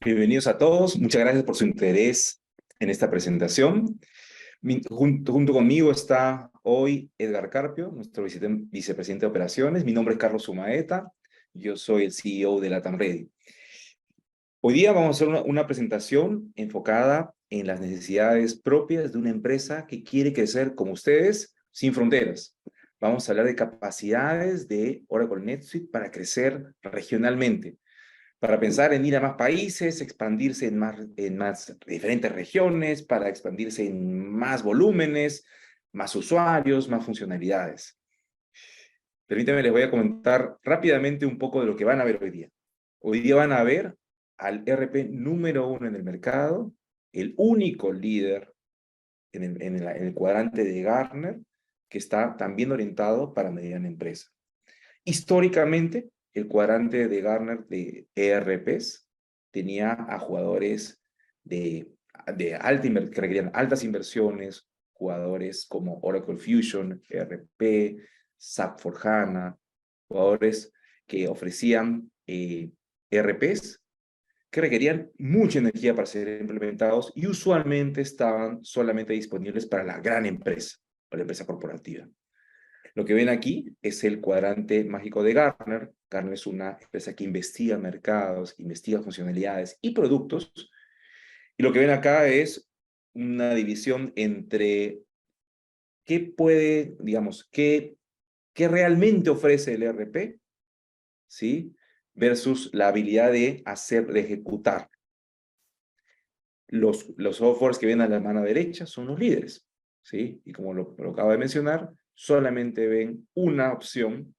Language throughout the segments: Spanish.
Bienvenidos a todos. Muchas gracias por su interés en esta presentación. Junto conmigo está hoy Edgar Carpio, nuestro vicepresidente de operaciones. Mi nombre es Carlos Sumaeta. Yo soy el CEO de LATAM Ready. Hoy día vamos a hacer una presentación enfocada en las necesidades propias de una empresa que quiere crecer como ustedes, sin fronteras. Vamos a hablar de capacidades de Oracle NetSuite para crecer regionalmente, para pensar en ir a más países, expandirse en más diferentes regiones, para expandirse en más volúmenes, más usuarios, más funcionalidades. Permítanme, les voy a comentar rápidamente un poco de lo que van a ver hoy día. Hoy día van a ver al ERP número 1 en el mercado, el único líder en el cuadrante de Gartner, que está también orientado para mediana empresa. Históricamente, el cuadrante de Gartner de ERPs tenía a jugadores que requerían altas inversiones, jugadores como Oracle Fusion, ERP, SAP S/4HANA, jugadores que ofrecían ERPs que requerían mucha energía para ser implementados y usualmente estaban solamente disponibles para la gran empresa, para la empresa corporativa. Lo que ven aquí es el cuadrante mágico de Gartner. Gartner es una empresa que investiga mercados, investiga funcionalidades y productos. Y lo que ven acá es una división entre qué puede, digamos, qué realmente ofrece el ERP, ¿sí? Versus la habilidad de ejecutar. Los softwares que ven a la mano derecha son los líderes, ¿sí? Y como lo acabo de mencionar, solamente ven una opción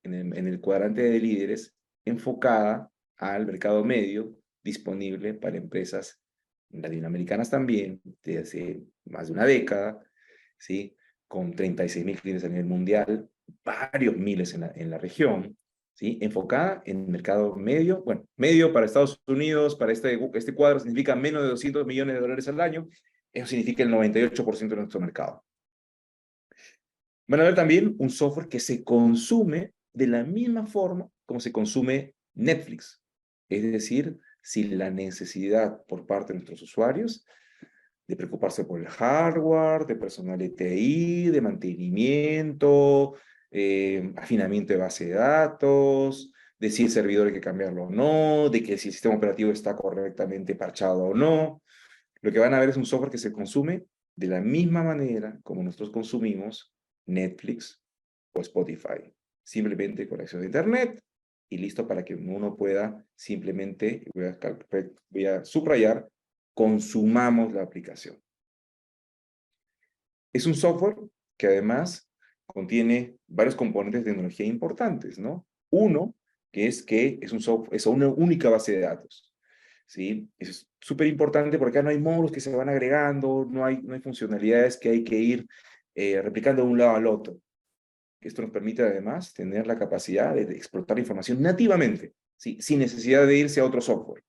en el cuadrante de líderes enfocada al mercado medio disponible para empresas latinoamericanas también, desde hace más de una década, ¿sí? Con 36.000 clientes a nivel mundial, varios miles en la región, ¿sí? Enfocada en el mercado medio, bueno, medio para Estados Unidos, para este cuadro significa menos de $200 millones al año, eso significa el 98% de nuestro mercado. Van a ver también un software que se consume de la misma forma como se consume Netflix, es decir, sin la necesidad por parte de nuestros usuarios de preocuparse por el hardware, de personal de TI, de mantenimiento, afinamiento de base de datos, de si el servidor hay que cambiarlo o no, de que si el sistema operativo está correctamente parchado o no. Lo que van a ver es un software que se consume de la misma manera como nosotros consumimos Netflix o Spotify. Simplemente con acceso a Internet y listo para que uno pueda simplemente, voy a subrayar, consumamos la aplicación. Es un software que además contiene varios componentes de tecnología importantes, ¿no? Uno, que es una única base de datos, ¿sí? Eso es súper importante porque acá no hay módulos que se van agregando, no hay funcionalidades que hay que ir replicando de un lado al otro. Esto nos permite además tener la capacidad de explotar información nativamente, ¿sí? Sin necesidad de irse a otro software.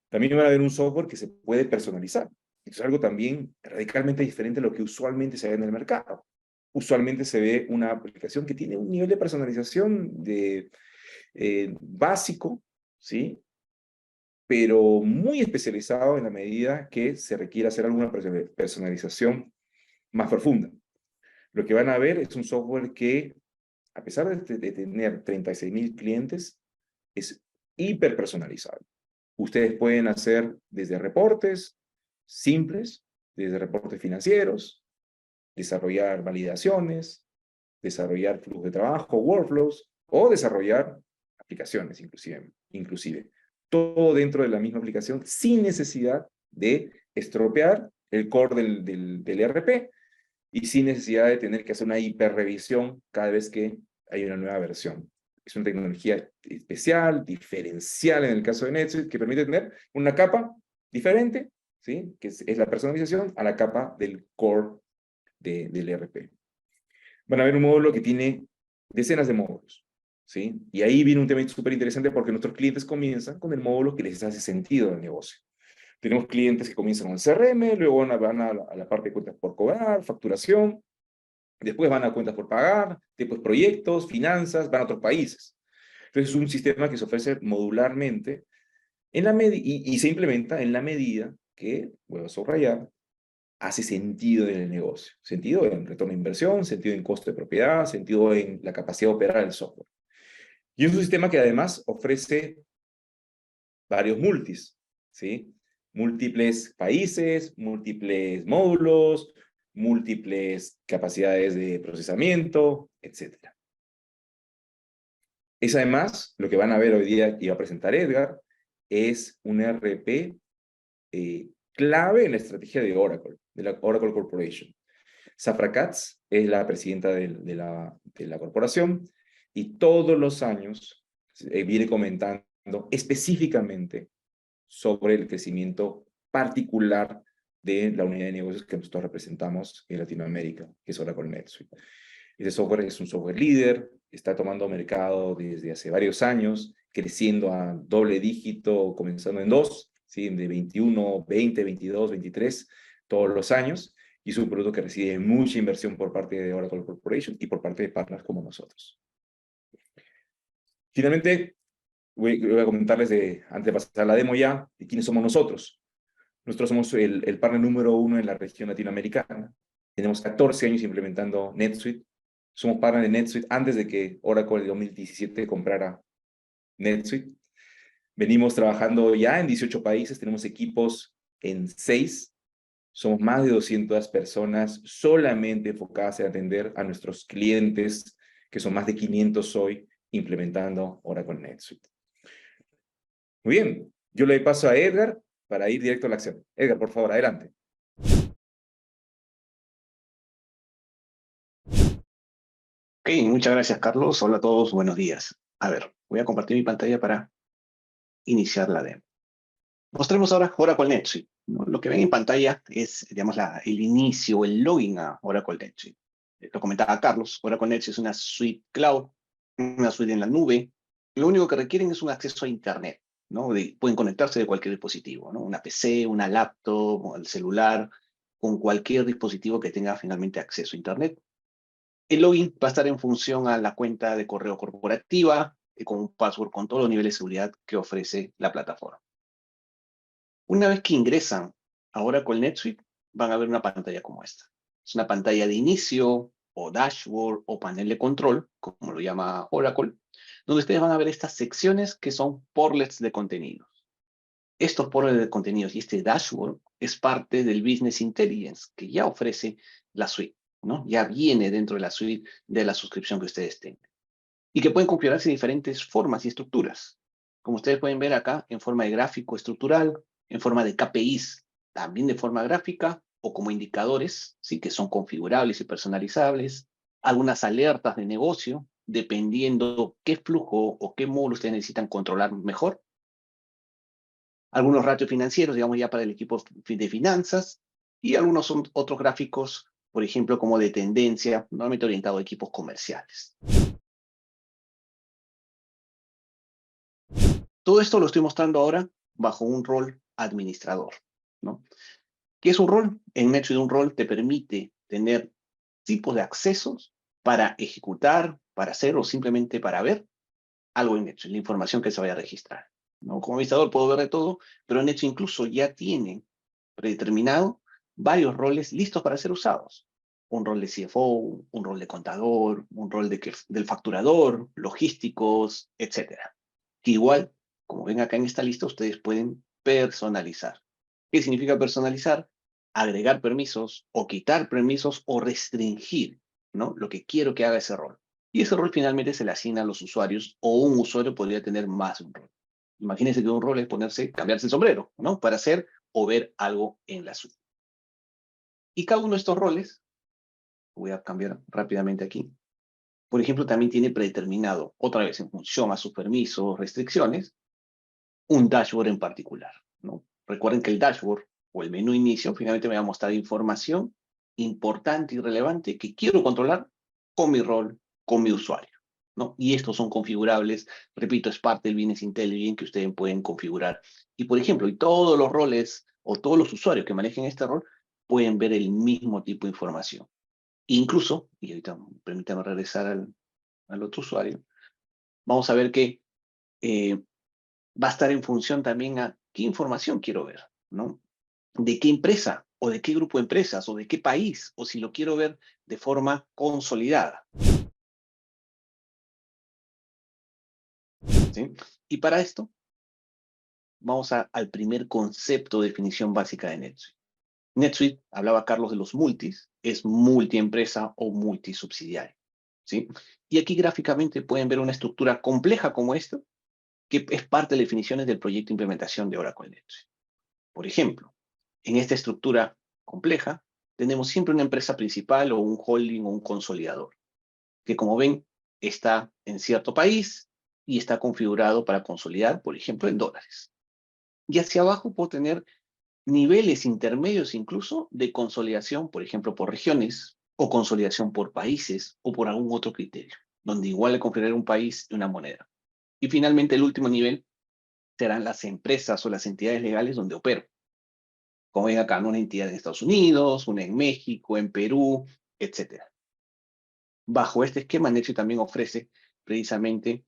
También van a ver un software que se puede personalizar. Es algo también radicalmente diferente a lo que usualmente se ve en el mercado. Usualmente se ve una aplicación que tiene un nivel de personalización básico, ¿sí? Pero muy especializado en la medida que se requiere hacer alguna personalización más profunda. Lo que van a ver es un software que, a pesar de tener 36.000 clientes, es hiper personalizado. Ustedes pueden hacer desde reportes simples, desde reportes financieros, desarrollar validaciones, desarrollar flujos de trabajo, workflows, o desarrollar aplicaciones inclusive. Todo dentro de la misma aplicación sin necesidad de estropear el core del ERP y sin necesidad de tener que hacer una hiperrevisión cada vez que hay una nueva versión. Es una tecnología especial, diferencial en el caso de NetSuite, que permite tener una capa diferente, ¿sí? Que es la personalización a la capa del core del ERP. Van a ver un módulo que tiene decenas de módulos, ¿sí? Y ahí viene un tema súper interesante porque nuestros clientes comienzan con el módulo que les hace sentido al negocio. Tenemos clientes que comienzan con el CRM, luego van a la parte de cuentas por cobrar, facturación, después van a cuentas por pagar, después proyectos, finanzas, van a otros países. Entonces es un sistema que se ofrece modularmente y se implementa en la medida que, vuelvo a subrayar, hace sentido en el negocio. Sentido en retorno de inversión, sentido en costo de propiedad, sentido en la capacidad de operar el software. Y es un sistema que además ofrece varios multis, ¿sí? Múltiples países, múltiples módulos, múltiples capacidades de procesamiento, etc. Es además, lo que van a ver hoy día y va a presentar Edgar, es un ERP clave en la estrategia de Oracle, de la Oracle Corporation. Safra Catz es la presidenta de la corporación y todos los años viene comentando específicamente sobre el crecimiento particular de la unidad de negocios que nosotros representamos en Latinoamérica, que es Oracle NetSuite. Este software es un software líder, está tomando mercado desde hace varios años, creciendo a doble dígito, comenzando en 2, ¿sí? De 21, 20, 22, 23, todos los años, y es un producto que recibe mucha inversión por parte de Oracle Corporation y por parte de partners como nosotros. Finalmente, voy a comentarles, antes de pasar a la demo ya, de quiénes somos nosotros. Nosotros somos el partner número 1 en la región latinoamericana. Tenemos 14 años implementando NetSuite. Somos partner de NetSuite antes de que Oracle en 2017 comprara NetSuite. Venimos trabajando ya en 18 países, tenemos equipos en 6. Somos más de 200 personas solamente enfocadas en atender a nuestros clientes, que son más de 500 hoy, implementando Oracle NetSuite. Muy bien, yo le paso a Edgar para ir directo a la acción. Edgar, por favor, adelante. Ok, muchas gracias, Carlos. Hola a todos, buenos días. A ver, voy a compartir mi pantalla para iniciar la demo. Mostremos ahora Oracle NetSuite, ¿no? Lo que ven en pantalla es, digamos, el inicio, el login a Oracle NetSuite. Lo comentaba Carlos, Oracle NetSuite es una suite cloud, una suite en la nube. Lo único que requieren es un acceso a Internet, ¿no? Pueden conectarse de cualquier dispositivo, ¿no? Una PC, una laptop, el celular, con cualquier dispositivo que tenga finalmente acceso a Internet. El login va a estar en función a la cuenta de correo corporativa con un password con todos los niveles de seguridad que ofrece la plataforma. Una vez que ingresan ahora con NetSuite, van a ver una pantalla como esta. Es una pantalla de inicio, o dashboard, o panel de control, como lo llama Oracle, donde ustedes van a ver estas secciones que son portlets de contenidos. Estos portlets de contenidos y este dashboard es parte del Business Intelligence que ya ofrece la suite, ¿no? Ya viene dentro de la suite de la suscripción que ustedes tengan. Y que pueden configurarse de diferentes formas y estructuras. Como ustedes pueden ver acá, en forma de gráfico estructural, en forma de KPIs, también de forma gráfica, o como indicadores, ¿sí? Que son configurables y personalizables, algunas alertas de negocio, dependiendo qué flujo o qué módulo ustedes necesitan controlar mejor, algunos ratios financieros, digamos ya para el equipo de finanzas, y algunos otros gráficos, por ejemplo, como de tendencia, normalmente orientado a equipos comerciales. Todo esto lo estoy mostrando ahora bajo un rol administrador, ¿no? ¿Qué es un rol? En NetSuite un rol te permite tener tipos de accesos para ejecutar, para hacer o simplemente para ver algo en NetSuite, la información que se vaya a registrar, ¿no? Como administrador puedo ver de todo, pero NetSuite incluso ya tiene predeterminado varios roles listos para ser usados. Un rol de CFO, un rol de contador, un rol del facturador, logísticos, etcétera. Que igual, como ven acá en esta lista, ustedes pueden personalizar. ¿Qué significa personalizar? Agregar permisos o quitar permisos o restringir, ¿no? Lo que quiero que haga ese rol. Y ese rol finalmente se le asigna a los usuarios o un usuario podría tener más de un rol. Imagínense que un rol es cambiarse el sombrero, ¿no? Para hacer o ver algo en la suite. Y cada uno de estos roles, voy a cambiar rápidamente aquí, por ejemplo, también tiene predeterminado, otra vez en función a sus permisos, restricciones, un dashboard en particular, ¿no? Recuerden que el dashboard o el menú inicio finalmente me va a mostrar información importante y relevante que quiero controlar con mi rol, con mi usuario, ¿no? Y estos son configurables, repito, es parte del Business Intelligence que ustedes pueden configurar. Y por ejemplo, y todos los roles o todos los usuarios que manejen este rol pueden ver el mismo tipo de información. Incluso, y ahorita permítame regresar al otro usuario, vamos a ver que va a estar en función también a qué información quiero ver, ¿no? De qué empresa, o de qué grupo de empresas, o de qué país, o si lo quiero ver de forma consolidada, ¿sí? Y para esto, vamos al primer concepto de definición básica de NetSuite. NetSuite, hablaba Carlos de los multis, es multiempresa o multisubsidiaria, ¿sí? Y aquí gráficamente pueden ver una estructura compleja como esta, que es parte de las definiciones del proyecto de implementación de Oracle NetSuite. Por ejemplo, en esta estructura compleja, tenemos siempre una empresa principal o un holding o un consolidador, que como ven, está en cierto país y está configurado para consolidar, por ejemplo, en dólares. Y hacia abajo puedo tener niveles intermedios incluso de consolidación, por ejemplo, por regiones, o consolidación por países, o por algún otro criterio, donde igual le configurar un país y una moneda. Y finalmente el último nivel serán las empresas o las entidades legales donde opero. Como ven acá, una entidad en Estados Unidos, una en México, en Perú, etc. Bajo este esquema, Nexo también ofrece precisamente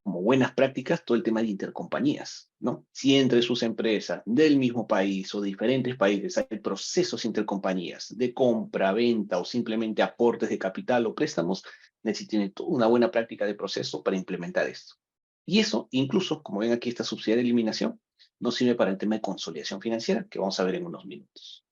como buenas prácticas todo el tema de intercompañías, ¿no? Si entre sus empresas del mismo país o diferentes países hay procesos intercompañías de compra, venta o simplemente aportes de capital o préstamos, Nexo tiene toda una buena práctica de proceso para implementar esto. Y eso, incluso, como ven aquí esta subsidiaria de eliminación, nos sirve para el tema de consolidación financiera, que vamos a ver en unos minutos.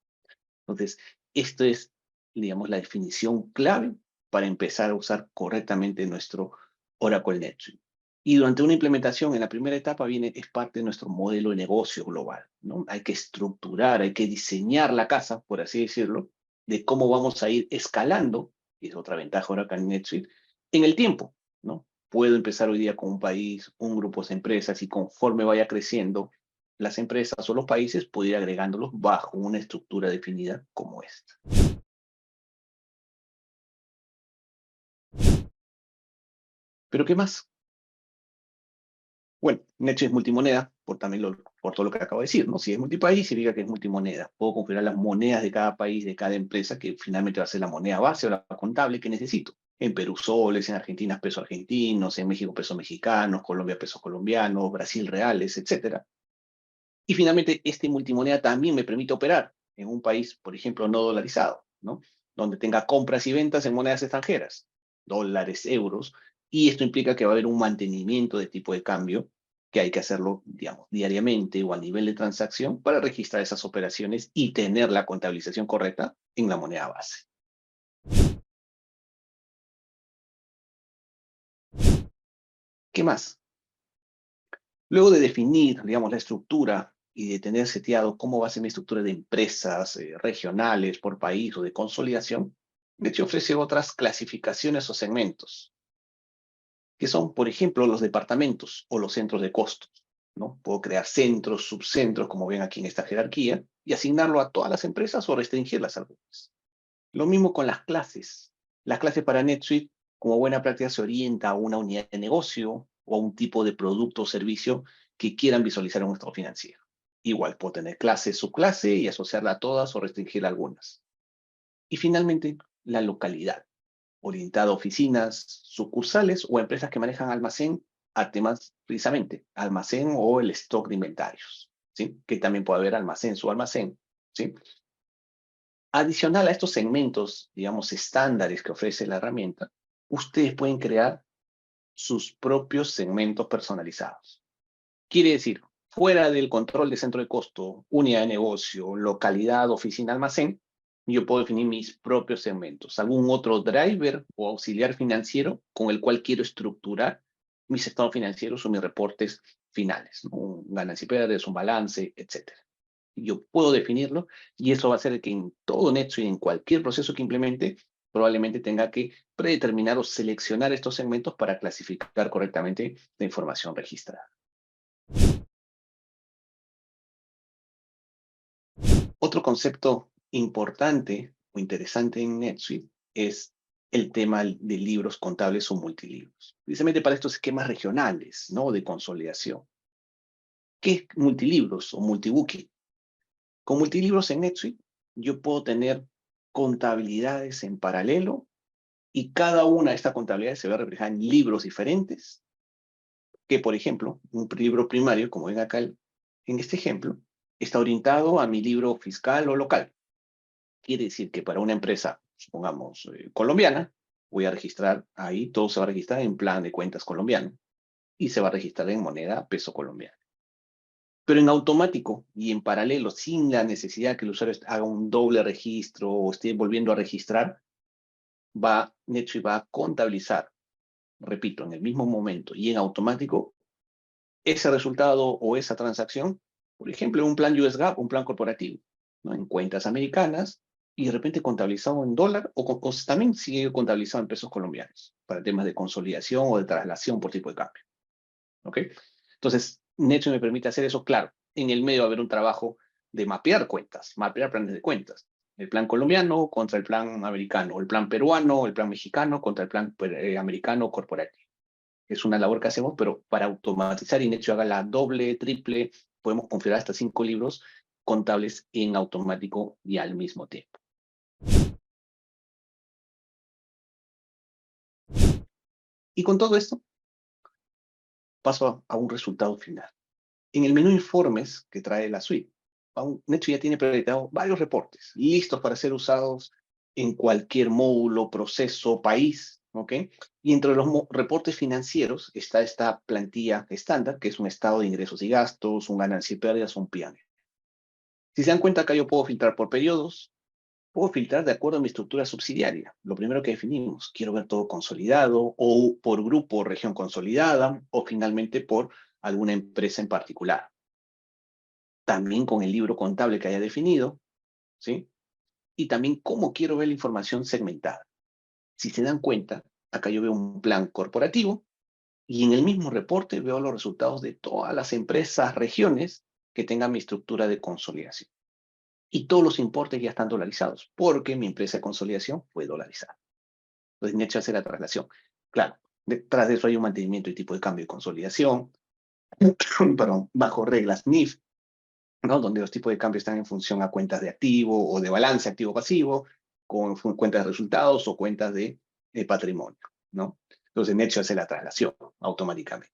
Entonces, esto es, digamos, la definición clave para empezar a usar correctamente nuestro Oracle NetSuite. Y durante una implementación, en la primera etapa, es parte de nuestro modelo de negocio global, ¿no? Hay que estructurar, hay que diseñar la casa, por así decirlo, de cómo vamos a ir escalando, y es otra ventaja Oracle NetSuite, en el tiempo, ¿no? Puedo empezar hoy día con un país, un grupo de empresas, y conforme vaya creciendo, las empresas o los países puedo ir agregándolos bajo una estructura definida como esta. ¿Pero qué más? Bueno, NetSuite es multimoneda, por todo lo que acabo de decir, ¿no? Si es multipaís, significa que es multimoneda. Puedo configurar las monedas de cada país, de cada empresa, que finalmente va a ser la moneda base o la contable que necesito. En Perú soles, en Argentina pesos argentinos, en México pesos mexicanos, Colombia pesos colombianos, Brasil reales, etc. Y finalmente, este multimoneda también me permite operar en un país, por ejemplo, no dolarizado, ¿no? Donde tenga compras y ventas en monedas extranjeras, dólares, euros, y esto implica que va a haber un mantenimiento de tipo de cambio que hay que hacerlo, digamos, diariamente o a nivel de transacción para registrar esas operaciones y tener la contabilización correcta en la moneda base. ¿Qué más? Luego de definir, digamos, la estructura y de tener seteado cómo va a ser mi estructura de empresas regionales por país o de consolidación, Nexi ofrece otras clasificaciones o segmentos, que son, por ejemplo, los departamentos o los centros de costos, ¿no? Puedo crear centros, subcentros, como ven aquí en esta jerarquía, y asignarlo a todas las empresas o restringirlas a algunas. Lo mismo con las clases. Las clases para NetSuite, como buena práctica, se orienta a una unidad de negocio o a un tipo de producto o servicio que quieran visualizar en un estado financiero. Igual puedo tener clase, subclase y asociarla a todas o restringir algunas. Y finalmente, la localidad, orientada a oficinas, sucursales o empresas que manejan almacén a temas precisamente, almacén o el stock de inventarios, ¿sí? Que también puede haber almacén, su almacén, ¿sí? Adicional a estos segmentos, digamos, estándares que ofrece la herramienta, ustedes pueden crear sus propios segmentos personalizados. Quiere decir, fuera del control de centro de costo, unidad de negocio, localidad, oficina, almacén, yo puedo definir mis propios segmentos, algún otro driver o auxiliar financiero con el cual quiero estructurar mis estados financieros o mis reportes finales, ¿no? Un ganancias y pérdidas, un balance, etcétera. Yo puedo definirlo y eso va a hacer que en todo NetSuite, en cualquier proceso que implemente, probablemente tenga que predeterminar o seleccionar estos segmentos para clasificar correctamente la información registrada. Otro concepto importante o interesante en NetSuite es el tema de libros contables o multilibros. Precisamente para estos esquemas regionales, ¿no? De consolidación. ¿Qué es multilibros o multibooking? Con multilibros en NetSuite, yo puedo tener contabilidades en paralelo y cada una de estas contabilidades se ve reflejada en libros diferentes que, por ejemplo, un libro primario, como ven acá en este ejemplo, está orientado a mi libro fiscal o local. Quiere decir que para una empresa, supongamos, colombiana, voy a registrar ahí, todo se va a registrar en plan de cuentas colombiano y se va a registrar en moneda peso colombiano. Pero en automático y en paralelo, sin la necesidad que el usuario haga un doble registro o esté volviendo a registrar, NetSuite va a contabilizar, repito, en el mismo momento y en automático, ese resultado o esa transacción, por ejemplo, en un plan US GAAP, un plan corporativo, ¿no? En cuentas americanas, y de repente contabilizado en dólar, o también sigue contabilizado en pesos colombianos, para temas de consolidación o de traslación por tipo de cambio. ¿Ok? Entonces, NetSuite me permite hacer eso, claro. En el medio va a haber un trabajo de mapear cuentas, mapear planes de cuentas. El plan colombiano contra el plan americano, el plan peruano, el plan mexicano contra el plan americano corporativo. Es una labor que hacemos, pero para automatizar y NetSuite haga la doble, triple, podemos configurar hasta 5 libros contables en automático y al mismo tiempo. Y con todo esto, paso a un resultado final. En el menú informes que trae la suite, NetSuite ya tiene proyectado varios reportes listos para ser usados en cualquier módulo, proceso, país, ¿ok? Y entre los reportes financieros está esta plantilla estándar, que es un estado de ingresos y gastos, un ganancia y pérdidas, un P&L. Si se dan cuenta, acá yo puedo filtrar por periodos, puedo filtrar de acuerdo a mi estructura subsidiaria. Lo primero que definimos, quiero ver todo consolidado, o por grupo o región consolidada, o finalmente por alguna empresa en particular. También con el libro contable que haya definido, ¿sí? Y también cómo quiero ver la información segmentada. Si se dan cuenta, acá yo veo un plan corporativo y en el mismo reporte veo los resultados de todas las empresas, regiones que tengan mi estructura de consolidación. Y todos los importes ya están dolarizados, porque mi empresa de consolidación fue dolarizada. Entonces, NetSuite hace la traslación. Claro, detrás de eso hay un mantenimiento de tipo de cambio de consolidación, perdón, bajo reglas NIF, ¿no? Donde los tipos de cambio están en función a cuentas de activo o de balance activo-pasivo, con cuentas de resultados o cuentas de patrimonio, ¿no? Entonces, NetSuite hace la traslación automáticamente.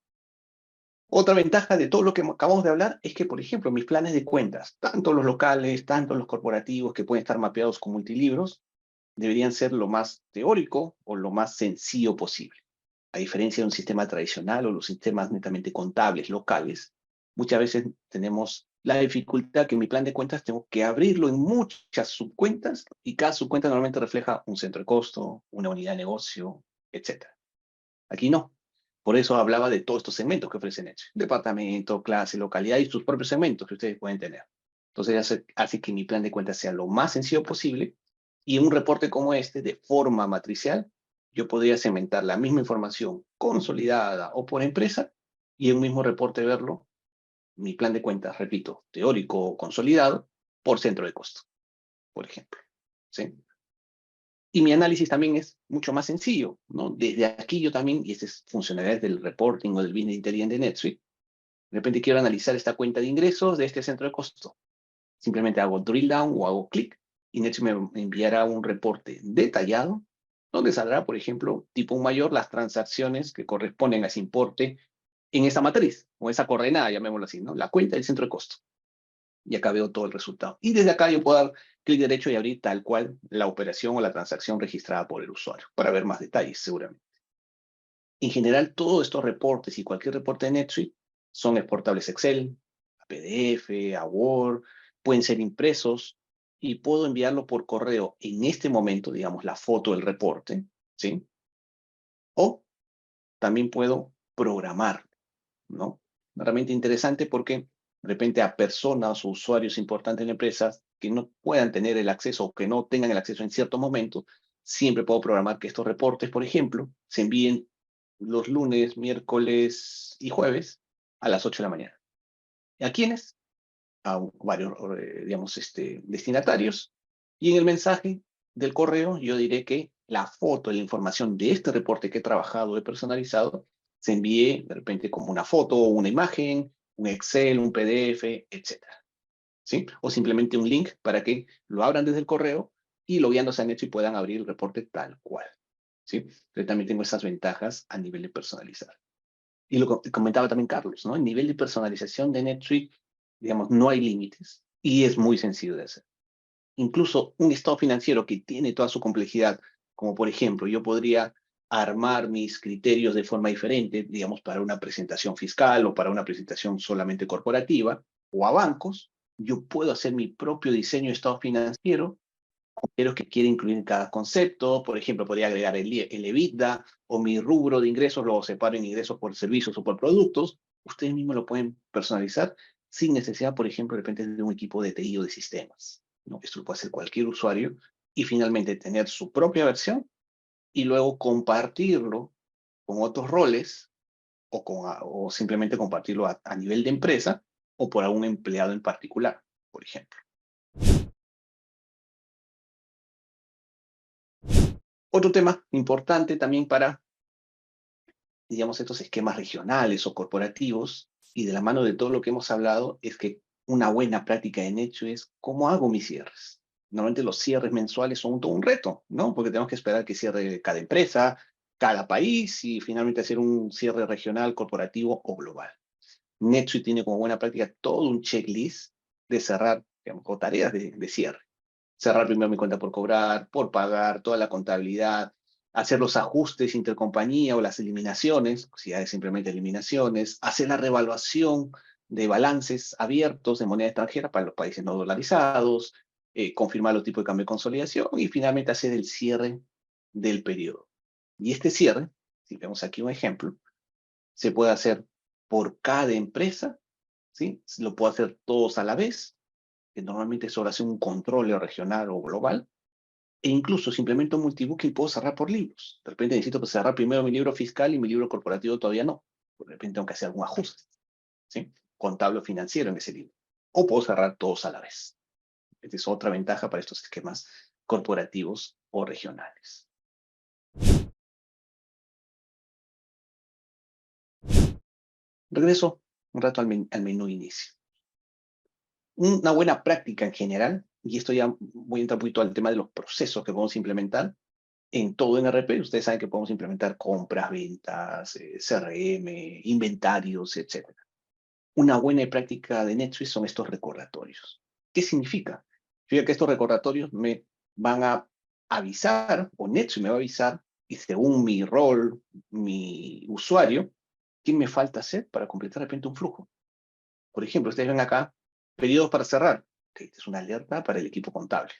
Otra ventaja de todo lo que acabamos de hablar es que, por ejemplo, mis planes de cuentas, tanto los locales, tanto los corporativos que pueden estar mapeados con multilibros, deberían ser lo más teórico o lo más sencillo posible. A diferencia de un sistema tradicional o los sistemas netamente contables locales, muchas veces tenemos la dificultad que en mi plan de cuentas tengo que abrirlo en muchas subcuentas y cada subcuenta normalmente refleja un centro de costo, una unidad de negocio, etc. Aquí no. Por eso hablaba de todos estos segmentos que ofrecen NetSuite. Departamento, clase, localidad y sus propios segmentos que ustedes pueden tener. Entonces hace que mi plan de cuentas sea lo más sencillo posible y en un reporte como este, de forma matricial, yo podría segmentar la misma información consolidada o por empresa y en un mismo reporte verlo, mi plan de cuentas, repito, teórico o consolidado, por centro de costo, por ejemplo. ¿Sí? Y mi análisis también es mucho más sencillo, ¿no? Desde aquí yo también, y estas es funcionalidades del reporting o del business intelligence de NetSuite, de repente quiero analizar esta cuenta de ingresos de este centro de costo. Simplemente hago drill down o hago clic y NetSuite me enviará un reporte detallado donde saldrá, por ejemplo, tipo un mayor, las transacciones que corresponden a ese importe en esa matriz o esa coordenada, llamémoslo así, ¿no? La cuenta del centro de costo. Y acá veo todo el resultado. Y desde acá yo puedo dar clic derecho y abrir tal cual la operación o la transacción registrada por el usuario, para ver más detalles seguramente. En general, todos estos reportes y cualquier reporte de NetSuite son exportables a Excel, a PDF, a Word, pueden ser impresos y puedo enviarlo por correo en este momento, digamos, la foto del reporte, ¿sí? O también puedo programar, ¿no? Una herramienta interesante porque de repente a personas o usuarios importantes en empresas que no puedan tener el acceso o que no tengan el acceso en cierto momento, siempre puedo programar que estos reportes, por ejemplo, se envíen los lunes, miércoles y jueves a las 8 de la mañana. ¿A quiénes? A varios, digamos, destinatarios. Y en el mensaje del correo yo diré que la foto, la información de este reporte que he trabajado, he personalizado, se envíe de repente como una foto o una imagen, un Excel, un PDF, etc. ¿Sí? O simplemente un link para que lo abran desde el correo y logueándose en hecho y puedan abrir el reporte tal cual. ¿Sí? Entonces también tengo esas ventajas a nivel de personalizar. Y lo comentaba también Carlos, ¿no? El nivel de personalización de NetSuite, digamos, no hay límites y es muy sencillo de hacer. Incluso un estado financiero que tiene toda su complejidad, como por ejemplo, yo podría armar mis criterios de forma diferente, digamos, para una presentación fiscal o para una presentación solamente corporativa o a bancos, yo puedo hacer mi propio diseño de estado financiero, criterios que quiera incluir en cada concepto. Por ejemplo, podría agregar el EBITDA o mi rubro de ingresos, lo separo en ingresos por servicios o por productos. Ustedes mismos lo pueden personalizar sin necesidad, por ejemplo, de repente de un equipo de TI o de sistemas, ¿no? Esto lo puede hacer cualquier usuario y finalmente tener su propia versión y luego compartirlo con otros roles o simplemente compartirlo a nivel de empresa o por algún empleado en particular, por ejemplo. Otro tema importante también para, digamos, estos esquemas regionales o corporativos, y de la mano de todo lo que hemos hablado, es que una buena práctica en hecho es cómo hago mis cierres. Normalmente los cierres mensuales son todo un reto, ¿no? Porque tenemos que esperar que cierre cada empresa, cada país y finalmente hacer un cierre regional, corporativo o global. NetSuite tiene como buena práctica todo un checklist de cerrar, digamos, o tareas de cierre. Cerrar primero mi cuenta por cobrar, por pagar, toda la contabilidad, hacer los ajustes intercompañía o las eliminaciones, si hay simplemente eliminaciones, hacer la revaluación de balances abiertos de moneda extranjera para los países no dolarizados, confirmar los tipos de cambio de consolidación y finalmente hacer el cierre del periodo. Y este cierre, si vemos aquí un ejemplo, se puede hacer por cada empresa, ¿sí? Lo puedo hacer todos a la vez, que normalmente sobre hacer un control regional o global, e incluso si implemento un multibooking puedo cerrar por libros. De repente necesito cerrar primero mi libro fiscal y mi libro corporativo todavía no. De repente tengo que hacer algún ajuste, ¿sí? Contable o financiero en ese libro. O puedo cerrar todos a la vez. Esta es otra ventaja para estos esquemas corporativos o regionales. Regreso un rato al menú inicio. Una buena práctica en general, y esto ya voy a entrar un poquito al tema de los procesos que podemos implementar, en todo en RP, ustedes saben que podemos implementar compras, ventas, CRM, inventarios, etc. Una buena práctica de NetSuite son estos recordatorios. ¿Qué significa? Significa que estos recordatorios me van a avisar, o NetSuite me va a avisar, y según mi rol, mi usuario, qué me falta hacer para completar de repente un flujo. Por ejemplo, ustedes ven acá, periodos para cerrar. Okay, esta es una alerta para el equipo contable.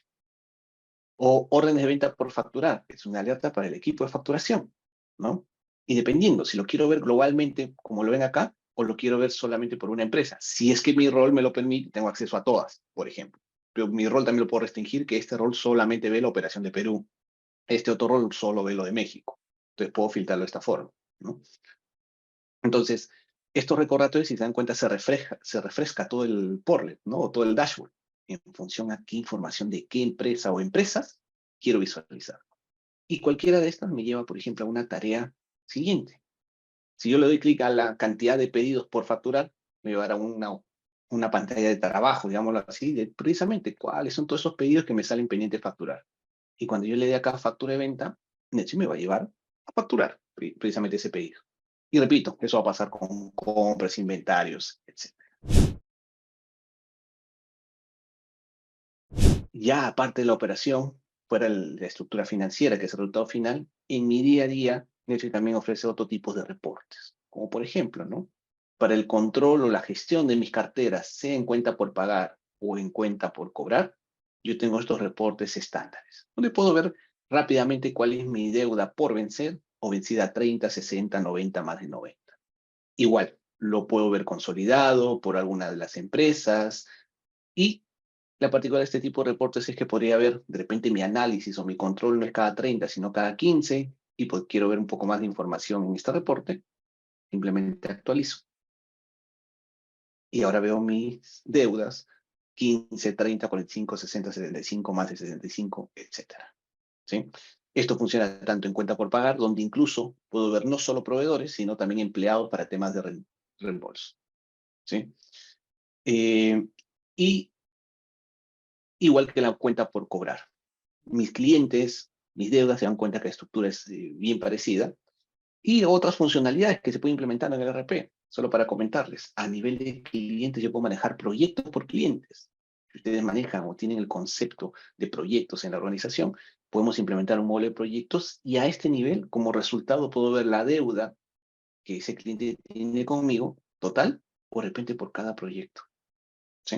O órdenes de venta por facturar, es una alerta para el equipo de facturación, ¿no? Y dependiendo, si lo quiero ver globalmente, como lo ven acá, o lo quiero ver solamente por una empresa. Si es que mi rol me lo permite, tengo acceso a todas, por ejemplo. Pero mi rol también lo puedo restringir, que este rol solamente ve la operación de Perú. Este otro rol solo ve lo de México. Entonces puedo filtrarlo de esta forma, ¿no? Entonces, estos recordatorios, si se dan cuenta, se refresca todo el portlet, ¿no? O todo el dashboard, en función a qué información de qué empresa o empresas quiero visualizar. Y cualquiera de estas me lleva, por ejemplo, a una tarea siguiente. Si yo le doy clic a la cantidad de pedidos por facturar, me llevará a una pantalla de trabajo, digámoslo así, de precisamente cuáles son todos esos pedidos que me salen pendientes de facturar. Y cuando yo le dé acá factura de venta, NetSuite me va a llevar a facturar precisamente ese pedido. Y repito, eso va a pasar con compras, inventarios, etc. Ya aparte de la operación, fuera la estructura financiera, que es el resultado final, en mi día a día, NetSuite también ofrece otro tipo de reportes, como por ejemplo, ¿no? Para el control o la gestión de mis carteras, sea en cuenta por pagar o en cuenta por cobrar, yo tengo estos reportes estándares, donde puedo ver rápidamente cuál es mi deuda por vencer o vencida a 30, 60, 90, más de 90. Igual, lo puedo ver consolidado por alguna de las empresas y la particularidad de este tipo de reportes es que podría ver de repente mi análisis o mi control no es cada 30, sino cada 15, y pues quiero ver un poco más de información en este reporte, simplemente actualizo. Y ahora veo mis deudas, 15, 30, 45, 60, 75, más de 75, etcétera. ¿Sí? Esto funciona tanto en cuenta por pagar, donde incluso puedo ver no solo proveedores, sino también empleados para temas de reembolso. ¿Sí? Y igual que la cuenta por cobrar. Mis clientes, mis deudas se dan cuenta que la estructura es bien parecida Y otras funcionalidades que se pueden implementar en el RP, solo para comentarles. A nivel de clientes, yo puedo manejar proyectos por clientes. Si ustedes manejan o tienen el concepto de proyectos en la organización, podemos implementar un módulo de proyectos y a este nivel, como resultado, puedo ver la deuda que ese cliente tiene conmigo, total, o de repente por cada proyecto. ¿Sí?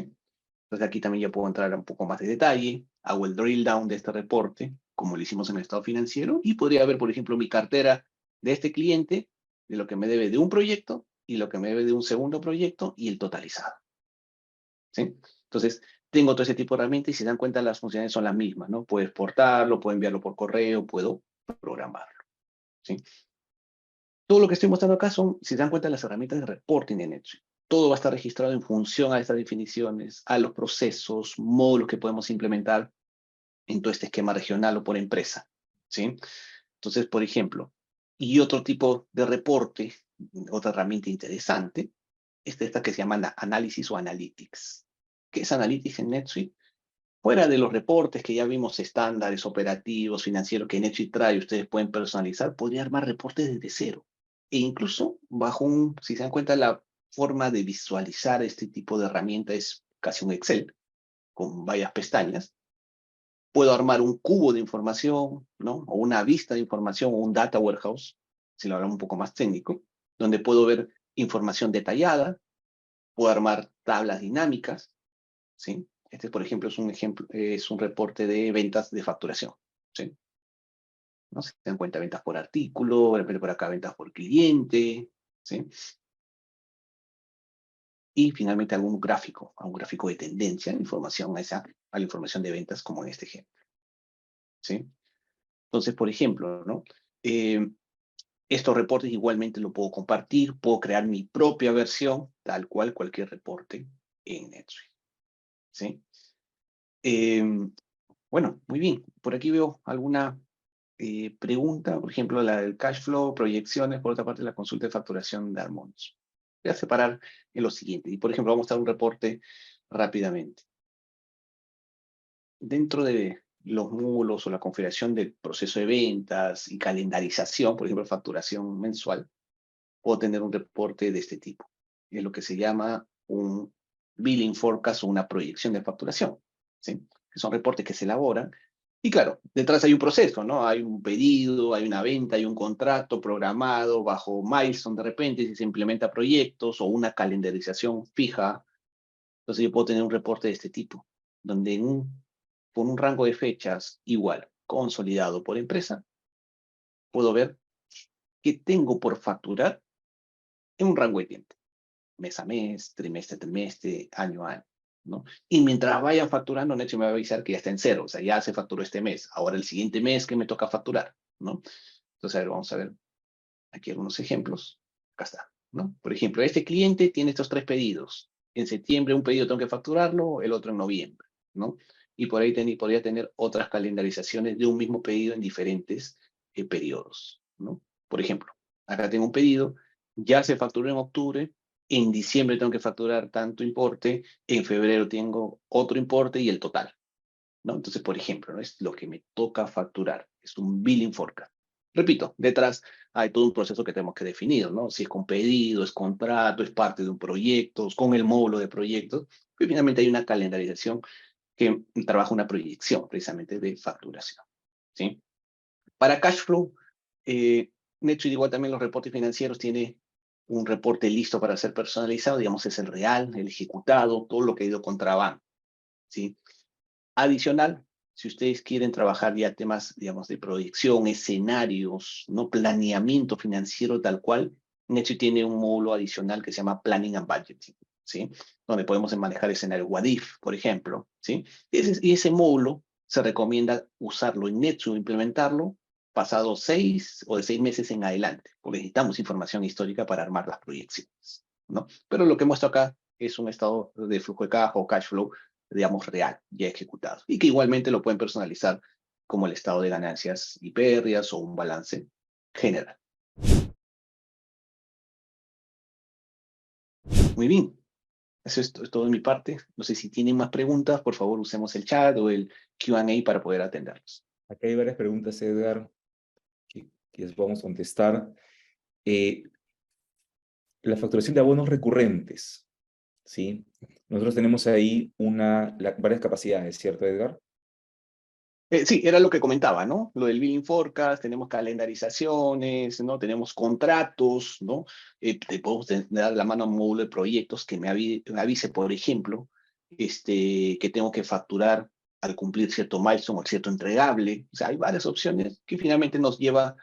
Entonces aquí también ya puedo entrar un poco más de detalle, hago el drill down de este reporte, como lo hicimos en el estado financiero, y podría ver, por ejemplo, mi cartera de este cliente, de lo que me debe de un proyecto y lo que me debe de un segundo proyecto y el totalizado. ¿Sí? Entonces, tengo todo ese tipo de herramientas y si se dan cuenta las funciones son las mismas, ¿no? Puedo exportarlo, puedo enviarlo por correo, puedo programarlo. ¿Sí? Todo lo que estoy mostrando acá son, si se dan cuenta, las herramientas de reporting de NetSuite. Todo va a estar registrado en función a estas definiciones, a los procesos, módulos que podemos implementar en todo este esquema regional o por empresa. ¿Sí? Entonces, por ejemplo, y otro tipo de reporte, otra herramienta interesante, es esta que se llama Análisis o Analytics. ¿Qué es Analytics en NetSuite? Fuera de los reportes que ya vimos estándares, operativos, financieros que NetSuite trae, ustedes pueden personalizar, podría armar reportes desde cero. E incluso bajo si se dan cuenta, la forma de visualizar este tipo de herramienta es casi un Excel, con varias pestañas. Puedo armar un cubo de información, ¿no? O una vista de información, o un data warehouse, si lo hablamos un poco más técnico, donde puedo ver información detallada, puedo armar tablas dinámicas, ¿sí? Este, por ejemplo, es un reporte de ventas de facturación, ¿sí? ¿No? Se dan cuenta ventas por artículo, de repente por acá ventas por cliente, ¿sí? Y finalmente algún gráfico, a un gráfico de tendencia, información a la información de ventas, como en este ejemplo, ¿sí? Entonces, por ejemplo, ¿no? Estos reportes igualmente lo puedo compartir, puedo crear mi propia versión, tal cual cualquier reporte en NetSuite, ¿sí? Eh, bueno, muy bien. Por aquí veo alguna pregunta, por ejemplo, la del cash flow, proyecciones, por otra parte, la consulta de facturación de Armonius. Voy a separar en lo siguiente. Y, por ejemplo, vamos a dar un reporte rápidamente. Dentro de los módulos o la configuración del proceso de ventas y calendarización, por ejemplo, facturación mensual, puedo tener un reporte de este tipo. Es lo que se llama un billing forecast o una proyección de facturación, ¿sí? Que son reportes que se elaboran. Y claro, detrás hay un proceso, ¿no? Hay un pedido, hay una venta, hay un contrato programado bajo milestone de repente, si se implementa proyectos o una calendarización fija. Entonces yo puedo tener un reporte de este tipo, donde con un rango de fechas igual, consolidado por empresa, puedo ver qué tengo por facturar en un rango de tiempo. Mes a mes, trimestre a trimestre, año a año, ¿no? Y mientras vaya facturando, Necho me va a avisar que ya está en cero, o sea, ya se facturó este mes, ahora el siguiente mes que me toca facturar, ¿no? Entonces, a ver, vamos a ver aquí algunos ejemplos. Acá está, ¿no? Por ejemplo, este cliente tiene estos 3 pedidos. En septiembre un pedido tengo que facturarlo, el otro en noviembre, ¿no? Y por ahí podría tener otras calendarizaciones de un mismo pedido en diferentes periodos, ¿no? Por ejemplo, acá tengo un pedido, ya se facturó en octubre, en diciembre tengo que facturar tanto importe, en febrero tengo otro importe y el total, ¿no? Entonces, por ejemplo, ¿no? Es lo que me toca facturar, es un billing forecast. Repito, detrás hay todo un proceso que tenemos que definir, ¿no? Si es con pedido, es contrato, es parte de un proyecto, es con el módulo de proyectos, y finalmente hay una calendarización que trabaja una proyección precisamente de facturación, ¿sí? Para cash flow, NetSuite igual también los reportes financieros tiene un reporte listo para ser personalizado, digamos, es el real, el ejecutado, todo lo que ha ido contrabando, ¿sí? Adicional, si ustedes quieren trabajar ya temas, digamos, de proyección, escenarios, no planeamiento financiero tal cual, NetSuite tiene un módulo adicional que se llama Planning and Budgeting, ¿sí? Donde podemos manejar escenarios what if, por ejemplo, ¿sí? Y ese módulo se recomienda usarlo en NetSuite, implementarlo pasado 6 o de 6 meses en adelante, porque necesitamos información histórica para armar las proyecciones, ¿no? Pero lo que muestro acá es un estado de flujo de caja o cash flow, digamos, real, ya ejecutado. Y que igualmente lo pueden personalizar como el estado de ganancias y pérdidas o un balance general. Muy bien, eso es todo de mi parte. No sé si tienen más preguntas, por favor usemos el chat o el Q&A para poder atenderlos. Aquí hay varias preguntas, Edgar, que les vamos a contestar. eh, la facturación de abonos recurrentes, ¿sí? Nosotros tenemos ahí varias capacidades, ¿cierto, Edgar? Sí, era lo que comentaba, ¿no? Lo del billing forecast, tenemos calendarizaciones, ¿no? Tenemos contratos, ¿no? Te podemos dar la mano a un módulo de proyectos que me avise, por ejemplo, que tengo que facturar al cumplir cierto milestone o cierto entregable. O sea, hay varias opciones que finalmente nos lleva,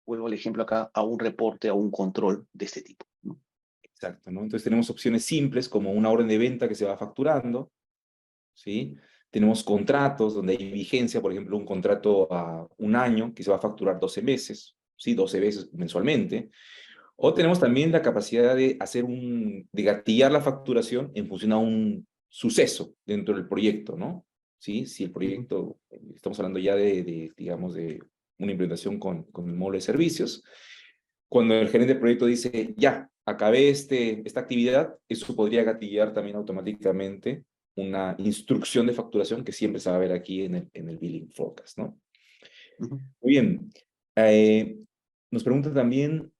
vuelvo al ejemplo acá, a un reporte, a un control de este tipo, ¿no? Exacto, ¿no? Entonces tenemos opciones simples como una orden de venta que se va facturando, ¿sí? Tenemos contratos donde hay vigencia, por ejemplo, un contrato a un año que se va a facturar 12 meses, ¿sí? 12 veces mensualmente. O tenemos también la capacidad de de gatillar la facturación en función a un suceso dentro del proyecto, ¿no? ¿Sí? Si el Ujú. proyecto, estamos hablando ya digamos, de una implementación con el módulo de servicios, cuando el gerente del proyecto dice, ya, acabé esta actividad, eso podría gatillar también automáticamente una instrucción de facturación que siempre se va a ver aquí en el billing forecast, ¿no? Ujú. Muy bien. Nos pregunta también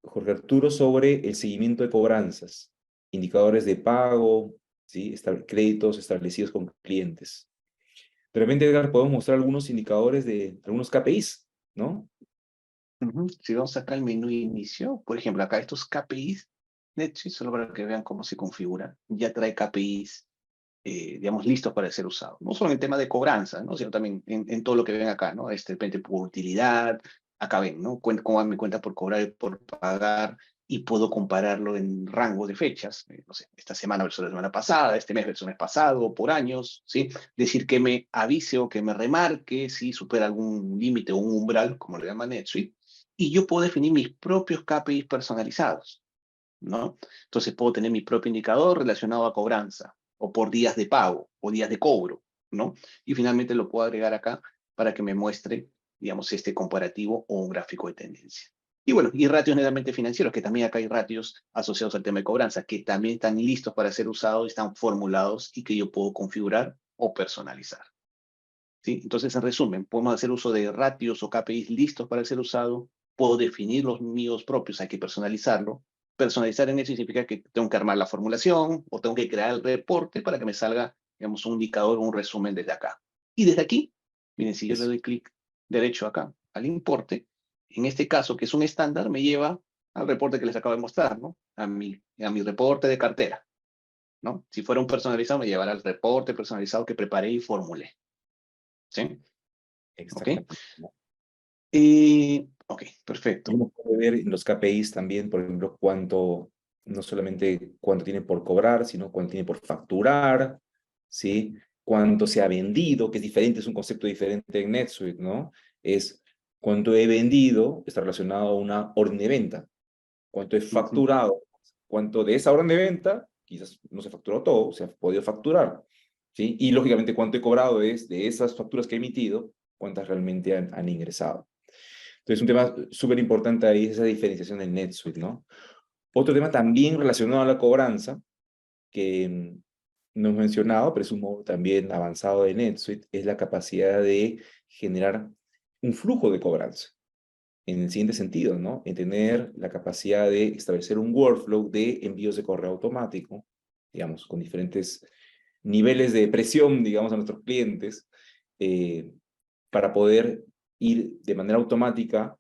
Jorge Arturo sobre el seguimiento de cobranzas, indicadores de pago, ¿sí? Créditos establecidos con clientes. De repente, Edgar, podemos mostrar algunos indicadores de algunos KPIs, ¿no? Ujú. Si vamos acá al menú inicio, por ejemplo, acá estos KPIs, NetSuite, solo para que vean cómo se configura, ya trae KPIs, digamos, listos para ser usados. No solo en el tema de cobranza, ¿no? Sino también en todo lo que ven acá, ¿no? De repente por utilidad, acá ven, ¿no? Cómo va mi cuenta por cobrar y por pagar, y puedo compararlo en rango de fechas, no sé, esta semana versus la semana pasada, este mes versus el mes pasado, por años, ¿sí? Decir que me avise o que me remarque si supera algún límite o un umbral, como le llama NetSuite, y yo puedo definir mis propios KPIs personalizados, ¿no? Entonces puedo tener mi propio indicador relacionado a cobranza, o por días de pago, o días de cobro, ¿no? Y finalmente lo puedo agregar acá para que me muestre, digamos, este comparativo o un gráfico de tendencia. Y bueno, y ratios netamente financieros, que también acá hay ratios asociados al tema de cobranza, que también están listos para ser usados, están formulados y que yo puedo configurar o personalizar, ¿sí? Entonces, en resumen, podemos hacer uso de ratios o KPIs listos para ser usado, puedo definir los míos propios, hay que personalizarlo. Personalizar en eso significa que tengo que armar la formulación o tengo que crear el reporte para que me salga, digamos, un indicador o un resumen desde acá. Y desde aquí, miren, si yo le Eso. doy clic derecho acá al importe, en este caso, que es un estándar, me lleva al reporte que les acabo de mostrar, ¿no? A mi reporte de cartera, ¿no? Si fuera un personalizado, me llevará al reporte personalizado que preparé y formulé, ¿sí? ¿Ok? Exactamente, ¿no? Ok, perfecto. Uno puede ver en los KPIs también, por ejemplo, no solamente cuánto tiene por cobrar, sino cuánto tiene por facturar, ¿sí? Cuánto se ha vendido, que es diferente, es un concepto diferente en NetSuite, ¿no? Es cuánto he vendido, está relacionado a una orden de venta. Cuánto he Ujú. facturado, cuánto de esa orden de venta, quizás no se facturó todo, se ha podido facturar, ¿sí? Y lógicamente cuánto he cobrado es de esas facturas que he emitido, cuántas realmente han ingresado. Entonces, un tema súper importante ahí es esa diferenciación en NetSuite, ¿no? Otro tema también relacionado a la cobranza, que no hemos mencionado, pero es un modo también avanzado de NetSuite, es la capacidad de generar un flujo de cobranza. En el siguiente sentido, ¿no? En tener la capacidad de establecer un workflow de envíos de correo automático, digamos, con diferentes niveles de presión, digamos, a nuestros clientes, eh, para poder ir de manera automática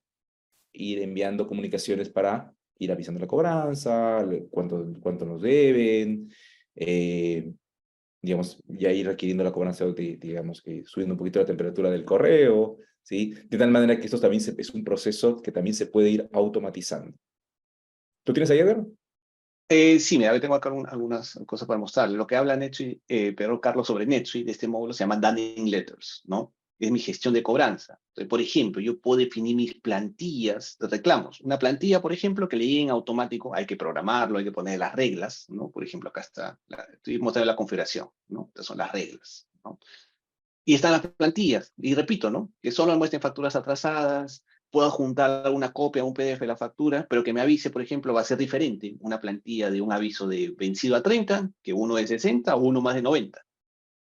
ir enviando comunicaciones para ir avisando la cobranza, cuánto nos deben, digamos, ya ir requiriendo la cobranza, digamos, que subiendo un poquito la temperatura del correo, ¿sí? De tal manera que esto también es un proceso que también se puede ir automatizando. ¿Tú tienes ahí, Edgar? Sí, mira, yo tengo acá algunas cosas para mostrarle. Lo que habla NetSuite, Pedro Carlos sobre NetSuite, de este módulo, se llama Dunning Letters, ¿no? Es mi gestión de cobranza. Entonces, por ejemplo, yo puedo definir mis plantillas de reclamos. Una plantilla, por ejemplo, que le llegue en automático, hay que programarlo, hay que poner las reglas, ¿no? Por ejemplo, acá está, estoy mostrando la configuración, ¿no? Estas son las reglas, ¿no? Y están las plantillas, y repito, ¿no? Que solo me muestren facturas atrasadas, puedo juntar una copia, un PDF de la factura, pero que me avise, por ejemplo, va a ser diferente una plantilla de un aviso de vencido a 30 que uno de 60 o uno más de 90,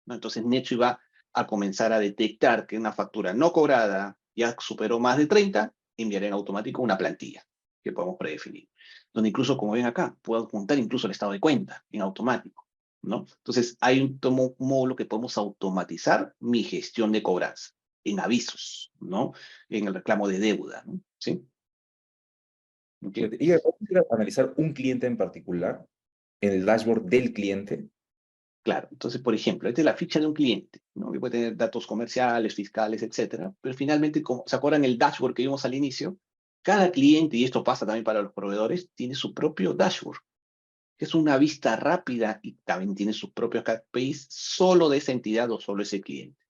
¿no? Entonces NetSuite va a comenzar a detectar que una factura no cobrada ya superó más de 30 enviaré en automático una plantilla que podemos predefinir. Donde incluso, como ven acá, puedo apuntar incluso el estado de cuenta en automático, ¿no? Entonces, hay un módulo que podemos automatizar mi gestión de cobranza en avisos, ¿no? En el reclamo de deuda, ¿no? ¿Sí? Okay. Y vamos a ir a analizar un cliente en particular, en el dashboard del cliente. Claro, entonces, por ejemplo, esta es la ficha de un cliente, ¿no? Que puede tener datos comerciales, fiscales, etcétera. Pero finalmente, como se acuerdan el dashboard que vimos al inicio, cada cliente, y esto pasa también para los proveedores, tiene su propio dashboard, que es una vista rápida y también tiene sus propios KPIs solo de esa entidad o solo ese cliente.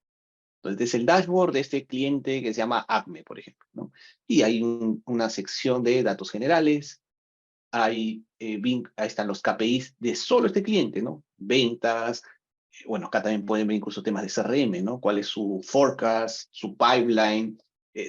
Entonces, es el dashboard de este cliente que se llama ACME, por ejemplo, ¿no? Y hay una sección de datos generales, ahí están los KPIs de solo este cliente, ¿no? Ventas, bueno, acá también pueden ver incluso temas de CRM, ¿no? ¿Cuál es su forecast, su pipeline,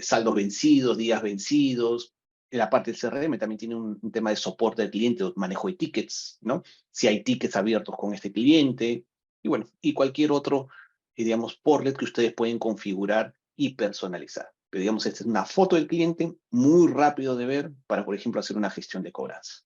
saldos vencidos, días vencidos? En la parte del CRM también tiene un tema de soporte del cliente, manejo de tickets, ¿no? Si hay tickets abiertos con este cliente, y bueno, y cualquier otro, digamos, portlet que ustedes pueden configurar y personalizar. Pero digamos, esta es una foto del cliente, muy rápido de ver para, por ejemplo, hacer una gestión de cobranza.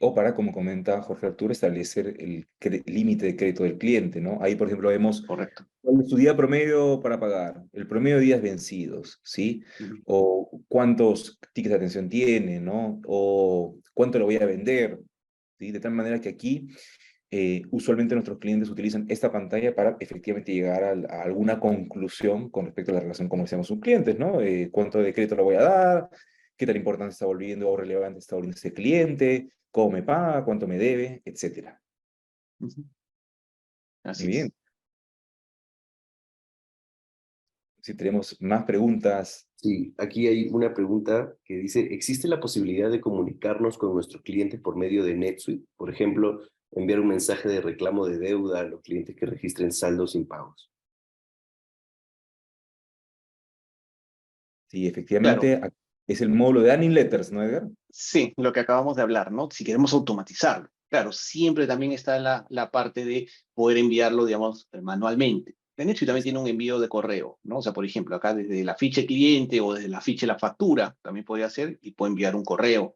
O para, como comenta Jorge Arturo, establecer el límite de crédito del cliente, ¿no? Ahí, por ejemplo, vemos Correcto. cuál es su día promedio para pagar, el promedio de días vencidos, ¿sí? Ujú. O cuántos tickets de atención tiene, ¿no? O cuánto lo voy a vender, ¿sí? De tal manera que aquí, usualmente nuestros clientes utilizan esta pantalla para efectivamente llegar a alguna conclusión con respecto a la relación comercial con sus clientes, ¿no? ¿Cuánto de crédito le voy a dar? ¿Qué tan importante está volviendo o relevante está volviendo este cliente? ¿Cómo me paga? ¿Cuánto me debe? Etcétera. Ujú. Muy Así bien. es. Si tenemos más preguntas. Sí, aquí hay una pregunta que dice, ¿existe la posibilidad de comunicarnos con nuestro cliente por medio de NetSuite? Por ejemplo, enviar un mensaje de reclamo de deuda a los clientes que registren saldos impagos. Sí, Claro, efectivamente, es el módulo de Anning Letters, ¿no, Edgar? sí, lo que acabamos de hablar, ¿no? Si queremos automatizarlo. Claro, siempre también está la parte de poder enviarlo, digamos, manualmente. En hecho, también tiene un envío de correo, ¿no? O sea, por ejemplo, acá desde la ficha de cliente o desde la ficha de la factura, también podría hacer y puede enviar un correo.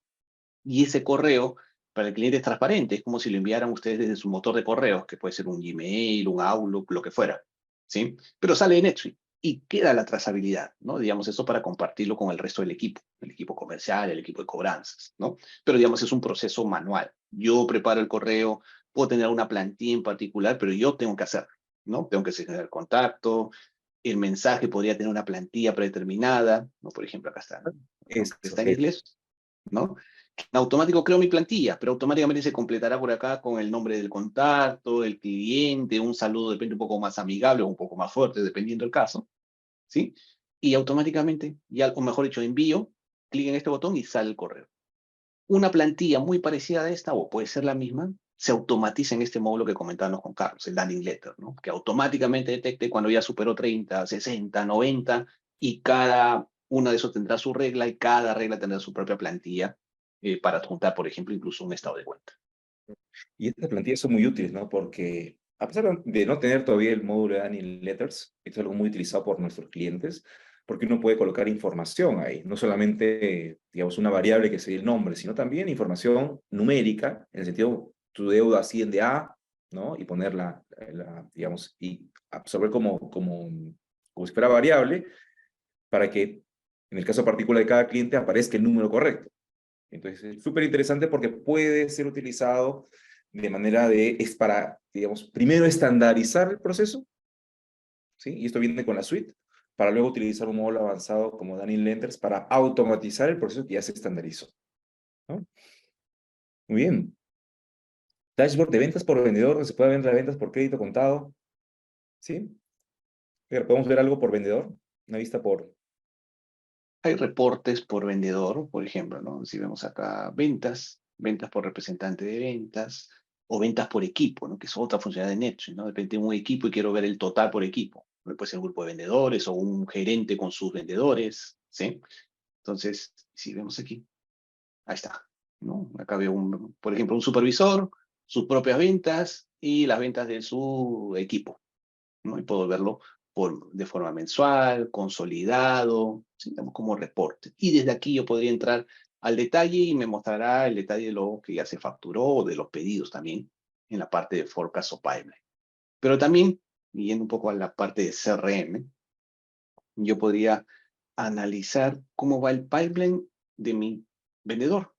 Y ese correo para el cliente es transparente, es como si lo enviaran ustedes desde su motor de correos, que puede ser un Gmail, un Outlook, lo que fuera, ¿sí? Pero sale de NetSuite y queda la trazabilidad, ¿no? Digamos, eso para compartirlo con el equipo comercial, el equipo de cobranzas, ¿no? Pero, digamos, es un proceso manual. Yo preparo el correo, puedo tener una plantilla en particular, pero yo tengo que hacerlo, ¿no? Tengo que seleccionar el contacto, el mensaje podría tener una plantilla predeterminada, ¿no? Por ejemplo, acá está, ¿no? Eso, Está en inglés, ¿no? En automático creo mi plantilla, pero automáticamente se completará por acá con el nombre del contacto, el cliente, un saludo, depende un poco más amigable o un poco más fuerte, dependiendo del caso, ¿sí? Y automáticamente, ya, o mejor dicho, envío, clic en este botón y sale el correo. Una plantilla muy parecida a esta, o puede ser la misma, se automatiza en este módulo que comentábamos con Carlos, el landing letter, ¿no? Que automáticamente detecte cuando ya superó 30, 60, 90, y cada una de esos tendrá su regla y cada regla tendrá su propia plantilla para adjuntar, por ejemplo, incluso un estado de cuenta. y estas plantillas son muy útiles, ¿no? Porque a pesar de no tener todavía el módulo de Anning Letters, esto es algo muy utilizado por nuestros clientes, porque uno puede colocar información ahí, no solamente, digamos, una variable que sería el nombre, sino también información numérica, en el sentido, tu deuda asciende a, ¿no? Y ponerla, digamos, y absorber como si fuera variable, para que en el caso particular de cada cliente aparezca el número correcto. Entonces, es súper interesante porque puede ser utilizado de manera es para, digamos, primero estandarizar el proceso, ¿sí? Y esto viene con la suite, para luego utilizar un módulo avanzado como Daniel Lenders para automatizar el proceso que ya se estandarizó, ¿no? Muy bien. Dashboard de ventas por vendedor, donde se puede ver las ventas por crédito contado, ¿sí? Pero podemos ver algo por vendedor, una vista por... Hay reportes por vendedor, por ejemplo, ¿no? Si vemos acá ventas, ventas por representante de ventas, o ventas por equipo, ¿no? Que es otra funcionalidad de NetSuite, ¿no? Depende de un equipo y quiero ver el total por equipo. Puede ser un grupo de vendedores o un gerente con sus vendedores, ¿sí? Entonces, si vemos aquí, ahí está, ¿no? Acá veo, por ejemplo, un supervisor, sus propias ventas y las ventas de su equipo, ¿no? Y puedo verlo de forma mensual, consolidado, ¿sí? Digamos, como reporte. Y desde aquí yo podría entrar al detalle y me mostrará el detalle de lo que ya se facturó o de los pedidos también en la parte de forecast o pipeline. Pero también, yendo un poco a la parte de CRM, yo podría analizar cómo va el pipeline de mi vendedor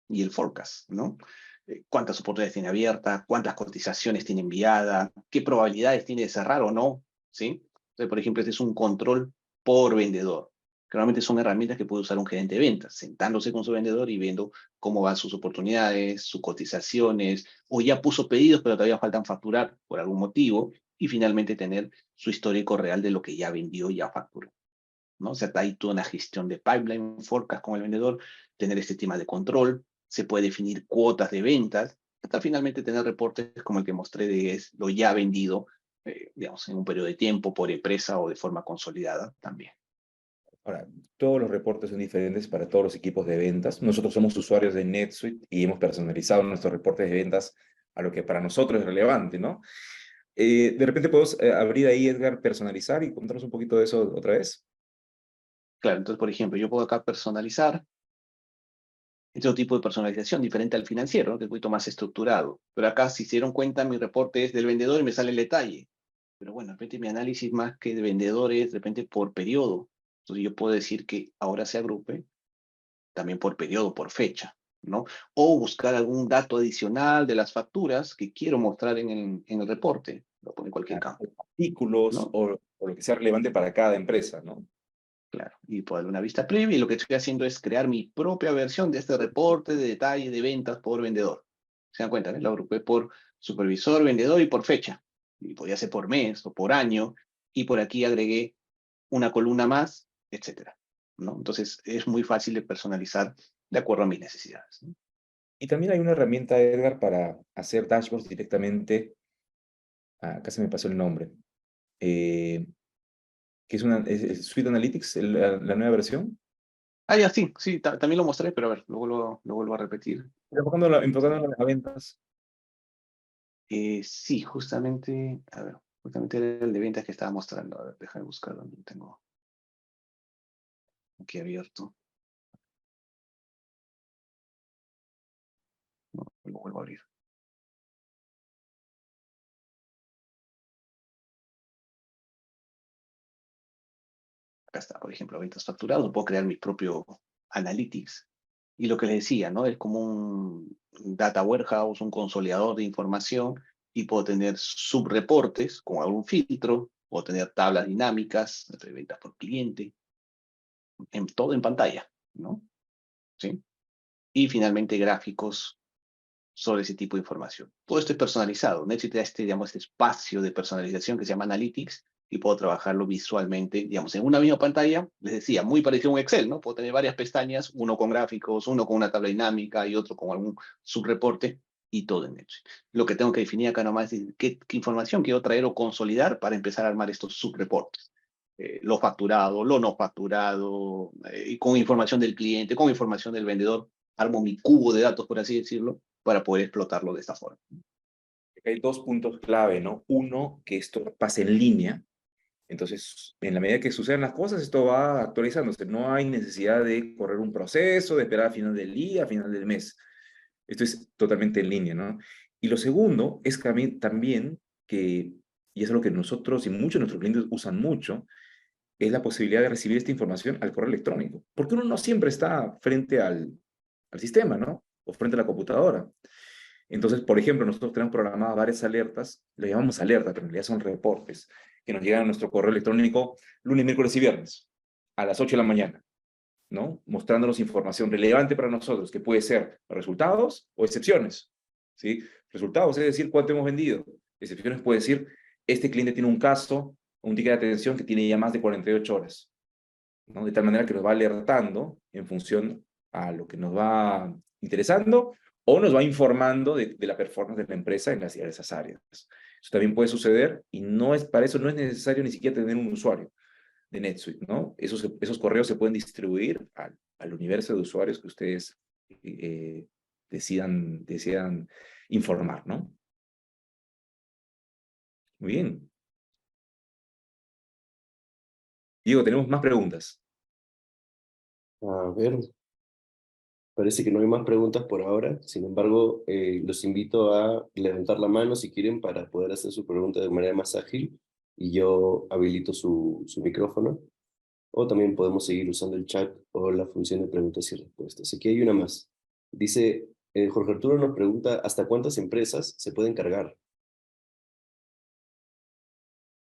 y el forecast, ¿no? Cuántas oportunidades tiene abiertas, cuántas cotizaciones tiene enviada, qué probabilidades tiene de cerrar o no, ¿sí? Entonces, por ejemplo, este es un control por vendedor. Que realmente son herramientas que puede usar un gerente de ventas, sentándose con su vendedor y viendo cómo van sus oportunidades, sus cotizaciones, o ya puso pedidos, pero todavía faltan facturar por algún motivo, y finalmente tener su histórico real de lo que ya vendió y ya facturó, ¿no? O sea, hay toda una gestión de pipeline, forecast con el vendedor, tener este tema de control, se puede definir cuotas de ventas, hasta finalmente tener reportes como el que mostré de lo ya vendido, digamos, en un periodo de tiempo por empresa o de forma consolidada también. Ahora, todos los reportes son diferentes para todos los equipos de ventas. Nosotros somos usuarios de NetSuite y hemos personalizado nuestros reportes de ventas a lo que para nosotros es relevante, ¿no? De repente podemos abrir ahí, Edgar, personalizar y contarnos un poquito de eso otra vez. Claro, entonces, por ejemplo, yo puedo acá personalizar, este otro tipo de personalización diferente al financiero, ¿no? Que es un poquito más estructurado. Pero acá, si se dieron cuenta, mi reporte es del vendedor y me sale el detalle. Pero bueno, de repente mi análisis más que de vendedores, de repente por periodo. Entonces yo puedo decir que ahora se agrupe también por periodo, por fecha, ¿no? O buscar algún dato adicional de las facturas que quiero mostrar en el reporte. Lo pongo en cualquier campo, Artículos ¿no? o lo que sea relevante para cada empresa, ¿no? Claro. Y puedo darle una vista previa y lo que estoy haciendo es crear mi propia versión de este reporte de detalle de ventas por vendedor. ¿Se dan cuenta? Lo agrupé por supervisor, vendedor y por fecha. Y podía ser por mes o por año. Y por aquí agregué una columna más, etcétera, ¿no? Entonces es muy fácil de personalizar de acuerdo a mis necesidades, ¿no? Y también hay una herramienta, Edgar, para hacer dashboards directamente. Acá se me pasó el nombre. Eh, que es es Suite Analytics, la nueva versión. Ah, ya, sí, sí, también lo mostré, pero a ver, lo vuelvo a repetir. Enfocándola en las ventas. Sí, justamente, a ver, justamente era el de ventas que estaba mostrando. A ver, déjame buscar donde lo tengo aquí abierto. No, lo vuelvo a abrir. Acá está, por ejemplo, ventas facturadas. Puedo crear mi propio analytics. Y lo que les decía, ¿no? Es como un data warehouse, un consolidador de información, y puedo tener subreportes con algún filtro, puedo tener tablas dinámicas de ventas por cliente, todo en pantalla, ¿no? ¿Sí? Y finalmente gráficos sobre ese tipo de información. Todo esto es personalizado. Netsuite da digamos, este espacio de personalización que se llama Analytics y puedo trabajarlo visualmente, digamos, en una misma pantalla. Les decía, muy parecido a un Excel, ¿no? Puedo tener varias pestañas, uno con gráficos, uno con una tabla dinámica y otro con algún subreporte y todo en Netsuite. Lo que tengo que definir acá nomás es qué información quiero traer o consolidar para empezar a armar estos subreportes. Lo facturado, lo no facturado, y con información del cliente, con información del vendedor, armo mi cubo de datos, por así decirlo, para poder explotarlo de esta forma. Hay dos puntos clave, ¿no? Uno, que esto pase en línea. Entonces, en la medida que sucedan las cosas, esto va actualizándose. No hay necesidad de correr un proceso, de esperar a final del día, a final del mes. Esto es totalmente en línea, ¿no? Y lo segundo es también que, y es lo que nosotros y muchos de nuestros clientes usan mucho, es la posibilidad de recibir esta información al correo electrónico. Porque uno no siempre está frente al sistema, ¿no? O frente a la computadora. Entonces, por ejemplo, nosotros tenemos programadas varias alertas, le llamamos alerta, pero en realidad son reportes, que nos llegan a nuestro correo electrónico lunes, miércoles y viernes, a las 8 de la mañana, ¿no? Mostrándonos información relevante para nosotros, que puede ser resultados o excepciones, ¿sí? Resultados, es decir, cuánto hemos vendido. Excepciones puede decir, este cliente tiene un caso, un ticket de atención que tiene ya más de 48 horas, ¿no? De tal manera que nos va alertando en función a lo que nos va interesando o nos va informando de la performance de la empresa en las diversas áreas. Eso también puede suceder y para eso no es necesario ni siquiera tener un usuario de NetSuite, ¿no? Esos correos se pueden distribuir al universo de usuarios que ustedes decidan informar, ¿no? Muy bien. Diego, tenemos más preguntas. A ver, parece que no hay más preguntas por ahora. Sin embargo, los invito a levantar la mano si quieren para poder hacer su pregunta de manera más ágil y yo habilito su micrófono. O también podemos seguir usando el chat o la función de preguntas y respuestas. Aquí hay una más. Dice, Jorge Arturo nos pregunta, ¿hasta cuántas empresas se pueden cargar?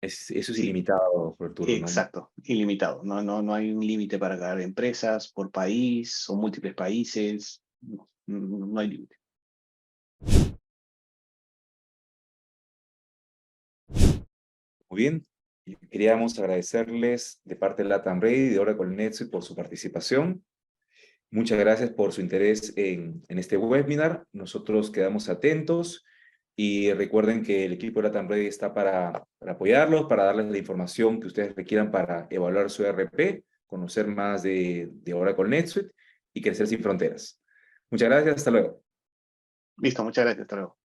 Eso es Sí, ilimitado, Arturo, ¿no? exacto, ilimitado. No hay un límite para cargar empresas por país o múltiples países. No hay límite. Muy bien. Y queríamos agradecerles de parte de LATAM Ready y de Oracle NetSuite por su participación. Muchas gracias por su interés en este webinar. Nosotros quedamos atentos y recuerden que el equipo de LATAM Ready está para apoyarlos, para darles la información que ustedes requieran para evaluar su ERP, conocer más de Oracle NetSuite y crecer sin fronteras. Muchas gracias. Hasta luego. Listo, muchas gracias. Hasta luego.